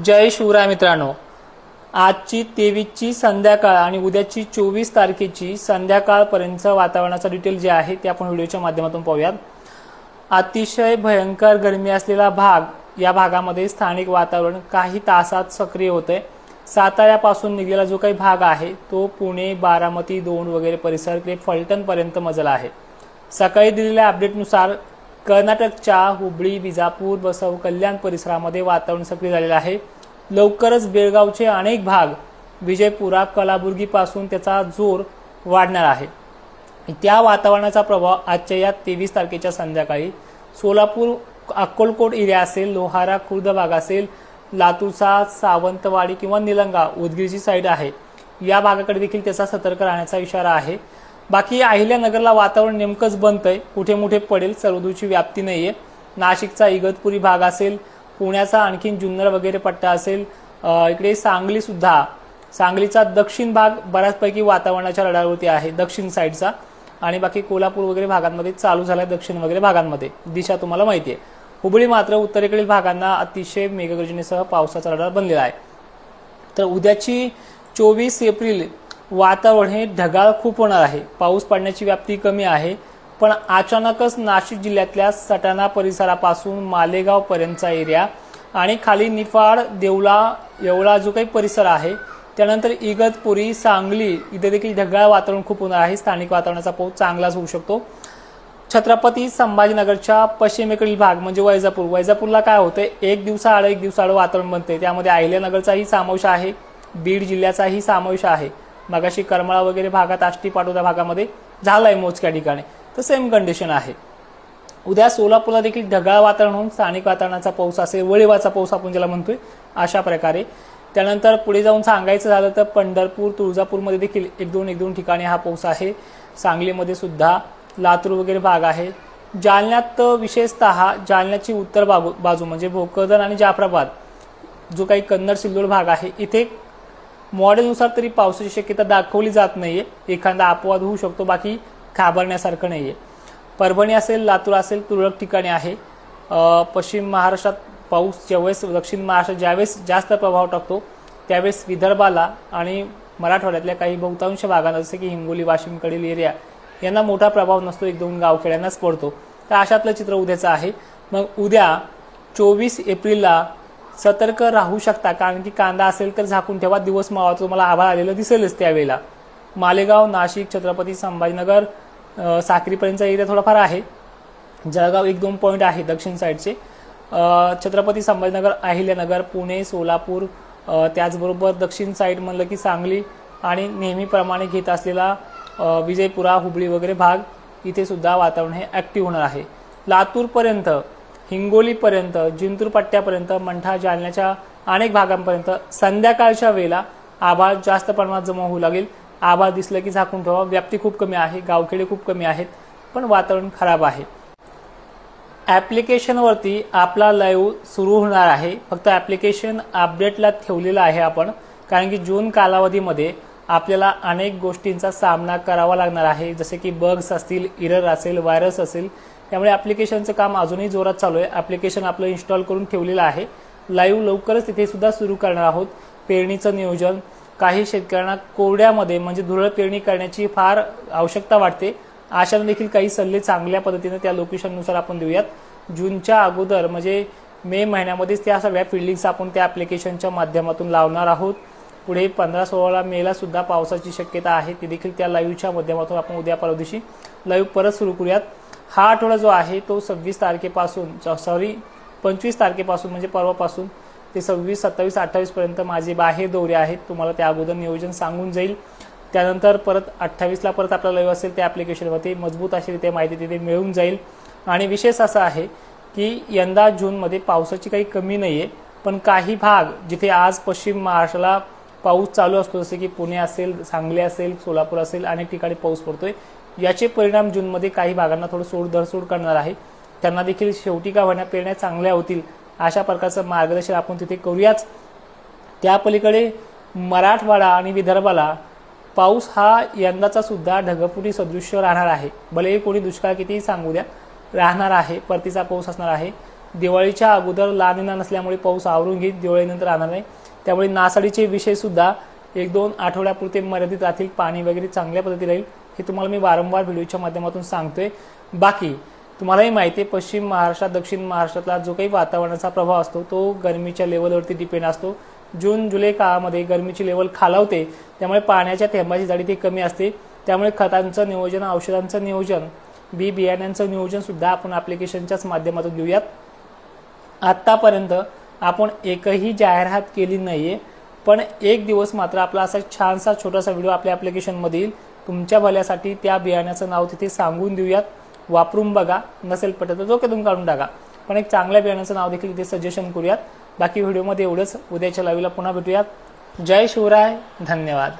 जय शिवराय मित्रांनो, आजची 23ची संध्याकाळ आणि उद्याची 24 तारखेची संध्याकाळपर्यंत वातावरणाचा डिटेल जे आहे ते आपण व्हिडिओच्या माध्यमातून पाहूयात। अतिशय भयंकर गरमी असलेला भाग, या भागामध्ये स्थानिक वातावरण काही तासात सक्रिय होते। साताऱ्यापासून निघलेला जो काही भाग आहे तो पुणे, बारामती, दौंड वगैरे परिसर ते फलटण पर्यंत मजला आहे। सकाळी दिलेल्या अपडेटनुसार कर्नाटकच्या हुबळी, विजापूर, बसव कल्याण परिसरामध्ये वातावरण सक्रिय झालेले आहे। लवकरच बेळगावचे अनेक भाग, विजयपुरा, कलाबुर्गी पासून त्याचा जोर वाढणार आहे। त्या वातावरणाचा प्रभाव आजच्या या 23 तारखेच्या संध्याकाळी सोलापूर, अक्कलकोट एरिया असेल, लोहारा, खुर्द भाग असेल, लातूरचा सावंतवाडी किंवा निलंगा, उदगीरची साईड आहे, या भागाकडे देखील त्याचा सतर्क राहण्याचा इशारा आहे। बाकी अहिल्यानगरला वातावरण नेमकंच बनतंय, कुठे मोठे पडेल, सर्वदूरची व्याप्ती नाहीये। नाशिकचा इगतपुरी भाग असेल, पुण्याचा आणखीन जुन्नर वगैरे पट्टा असेल, इकडे सांगली सुद्धा, सांगलीचा दक्षिण भाग बऱ्याचपैकी वातावरणाच्या रडारवरती आहे, दक्षिण साईडचा। आणि बाकी कोल्हापूर वगैरे भागांमध्ये चालू झालाय, दक्षिण वगैरे भागांमध्ये दिशा तुम्हाला माहिती आहे। हुबळी मात्र उत्तरेकडील भागांना अतिशय मेघगर्जनेसह पावसाचा रडार बनलेला आहे। तर उद्याची 24 एप्रिल वातावरण हे ढगाळ खूप होणार आहे। पाऊस पडण्याची व्याप्ती कमी आहे, पण अचानकच नाशिक जिल्ह्यातल्या सटाणा परिसरापासून मालेगाव पर्यंतचा एरिया आणि खाली निफाड, देवळा, येवला जो काही परिसर आहे, त्यानंतर इगतपुरी, सांगली इथे देखील ढगाळ वातावरण खूप होणार आहे। स्थानिक वातावरणाचा पाऊस चांगलाच होऊ शकतो। छत्रपती संभाजीनगरच्या पश्चिमेकडील भाग म्हणजे वैजापूरला काय होतंय, एक दिवसाआड वातावरण बनते, त्यामध्ये अहिल्यानगरचाही समावेश आहे, बीड जिल्ह्याचाही समावेश आहे। मगाशी करमाळा वगैरे भागात, आष्टी पाटोदा भागामध्ये झालाय मोजक्या ठिकाणी, तर सेम कंडिशन आहे। उद्या सोलापूरला देखील ढगाळ वातावरण होऊन स्थानिक वातावरणाचा पाऊस असेल, वळीवाचा पाऊस आपण ज्याला म्हणतोय, अशा प्रकारे। त्यानंतर पुढे जाऊन सांगायचं झालं तर पंढरपूर, तुळजापूरमध्ये देखील एक दोन ठिकाणी हा पाऊस आहे। सांगलीमध्ये सुद्धा, लातूर वगैरे भाग आहे। जालन्यात विशेषतः जालन्याची उत्तर बाजू म्हणजे भोकरदन आणि जाफराबाद, जो काही कन्नड सिल्लोड भाग आहे, इथे मॉडेलनुसार तरी पावसाची शक्यता दाखवली जात नाहीये, एखादा अपवाद होऊ शकतो, बाकी घाबरण्यासारखं नाहीये। परभणी असेल, लातूर असेल, तुरळक ठिकाणी आहे। पश्चिम महाराष्ट्रात पाऊस ज्यावेळेस, दक्षिण महाराष्ट्रात ज्यावेळेस जास्त प्रभाव टाकतो, त्यावेळेस विदर्भाला आणि मराठवाड्यातल्या काही बहुतांश भागांना, जसे की हिंगोली, वाशिमकडील एरिया, यांना मोठा प्रभाव नसतो, एक दोन गावखेड्यांनाच पडतो। तर अशातलं चित्र उद्याचं आहे। मग उद्या 24 एप्रिलला सतर्क राहू शकता, कारण की कांदा असेल तर झाकून ठेवा, दिवस मावळतो, तुम्हाला आभाळ आलेलं दिसेलच त्यावेळेला। मालेगाव, नाशिक, छत्रपती संभाजीनगर, साक्रीपर्यंतचा एरिया थोडाफार आहे। जळगाव 1-2 पॉईंट आहे दक्षिण साईडचे। छत्रपती संभाजीनगर, अहिल्यानगर, पुणे, सोलापूर, त्याचबरोबर दक्षिण साईड म्हणलं की सांगली आणि नेहमीप्रमाणे घेत असलेला विजयपुरा, हुबळी वगैरे भाग, इथे सुद्धा वातावरण हे ऍक्टिव्ह होणार आहे। लातूरपर्यंत, हिंगोलीपर्यंत, जिंतूर पट्ट्यापर्यंत, मंठा, जालन्याच्या अनेक भागांपर्यंत संध्याकाळच्या वेळेला आभाळ जास्त प्रमाणात जमा होऊ लागेल। आभाळ दिसलं की झाकून ठेवा, व्याप्ती खूप कमी आहे, गावखेडे खूप कमी आहेत, पण वातावरण खराब आहे। ॲप्लिकेशनवरती आपला लाईव्ह सुरू होणार आहे, फक्त ॲप्लिकेशन अपडेटला ठेवलेलं आहे आपण, कारण की जून कालावधीमध्ये आपल्याला अनेक गोष्टींचा सामना करावा लागणार आहे, जसे की बग्स असतील, एरर असेल, व्हायरस असेल, त्यामुळे ॲप्लिकेशनचं काम अजूनही जोरात चालू आहे। ॲप्लिकेशन आपलं इन्स्टॉल करून ठेवलेलं आहे, लाईव्ह लवकरच तिथे सुद्धा सुरू करणार आहोत। पेरणीचं नियोजन, काही शेतकऱ्यांना कोरड्यामध्ये म्हणजे धुरळ पेरणी करण्याची फार आवश्यकता वाटते, अशाने देखील काही सल्ले चांगल्या पद्धतीने त्या लोकेशननुसार आपण देऊयात। जूनच्या अगोदर म्हणजे मे महिन्यामध्येच त्या सगळ्या फिल्डिंग्स आपण त्या ॲप्लिकेशनच्या माध्यमातून लावणार आहोत। पुढे 15-16 मेला सुद्धा पावसाची शक्यता आहे, ती देखील त्या लाईव्हच्या माध्यमातून आपण उद्या परवा दिवशी लाईव्ह परत सुरू करूयात। हा आठवडा जो आहे तो 25 तारखेपासून म्हणजे परवापासून ते 26, 27, 28 पर्यंत माझे बाहेर दौरे आहेत, तुम्हाला त्या अगोदर नियोजन सांगून जाईल। त्यानंतर परत 28ला परत आपला लाईव्ह असेल, त्या ॲप्लिकेशनवरती मजबूत अशी रित्या माहिती तिथे मिळून जाईल। आणि विशेष असं आहे की यंदा जूनमध्ये पावसाची काही कमी नाहीये, पण काही भाग जिथे आज पश्चिम महाराष्ट्राला पाऊस चालू असतो, जसे की पुणे असेल, सांगली असेल, सोलापूर असेल, अनेक ठिकाणी पाऊस पडतोय, याचे परिणाम जूनमध्ये काही भागांना थोडं धरसोड करणार आहे। त्यांना देखील शेवटी का होण्या पेरण्या चांगल्या होतील, अशा प्रकारचं मार्गदर्शन आपण तिथे करूयाच। त्या पलीकडे मराठवाडा आणि विदर्भाला पाऊस हा यंदाचा सुद्धा ढगफुटी सदृश्य राहणार आहे, भले कोणी दुष्काळ कितीही सांगू द्या, राहणार आहे, परतीचा पाऊस असणार आहे। दिवाळीच्या अगोदर लानिना नसल्यामुळे पाऊस आवरून घेईल, दिवाळीनंतर राहणार नाही. त्यामुळे नासाडीचे विषय सुद्धा 1-2 आठवड्यापुरते मर्यादित राहतील. पाणी वगैरे चांगल्या पद्धतीने राहील, हे तुम्हाला मी वारंवार व्हिडिओच्या माध्यमातून सांगतोय. बाकी तुम्हालाही माहिती आहे, पश्चिम महाराष्ट्रात दक्षिण महाराष्ट्रातला जो काही वातावरणाचा प्रभाव असतो तो गरमीच्या लेवलवरती डिपेंड असतो. जून जुलै काळामध्ये गरमीची लेवल खालावते, त्यामुळे पाण्याच्या थेंबाची जाडी ती कमी असते. त्यामुळे खतांचं नियोजन, औषधांचं नियोजन, बी बियाण्यांचं नियोजन सुद्धा आपण ॲप्लिकेशनच्याच माध्यमातून घेऊयात. आत्तापर्यंत आपण एकही जाहिरात केली नाहीये, पण एक दिवस मात्र आपला असा छानसा छोटासा व्हिडिओ आपल्या ॲप्लिकेशनमध्ये येईल. तुमच्या भल्यासाठी त्या बियाण्याचं नाव तिथे सांगून देऊयात. वापरून बघा, नसेल पटत तर डोक्यातून काढून टाका, पण एक चांगल्या बियाण्याचं नाव देखील इथे सजेशन करूयात. बाकी व्हिडिओमध्ये एवढंच. उद्याच्या लाईव्हला पुन्हा भेटूयात. जय शिवराय, धन्यवाद.